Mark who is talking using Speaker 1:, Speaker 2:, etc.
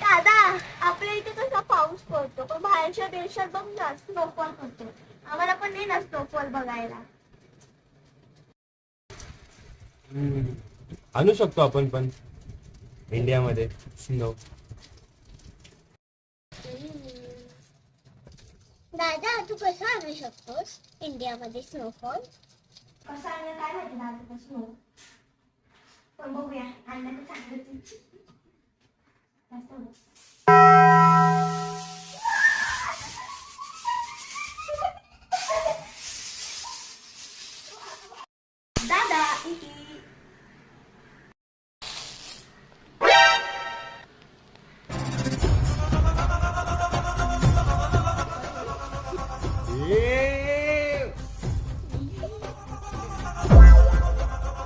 Speaker 1: दादा आपल्या इथे कसा पाऊस पडतो पण बाहेरच्या देशात बघ ना स्नोफॉल पडतो. आम्हाला पण नाही ना स्नोफॉल बघायला.
Speaker 2: आणू शकतो आपण पण इंडियामध्ये स्नो.
Speaker 1: दादा तू कसं आणू शकतोस इंडियामध्ये स्नोफॉल? कसं आणलं काय माहिती दादा स्नो, पण बघूया आणलं तर चांगलंच.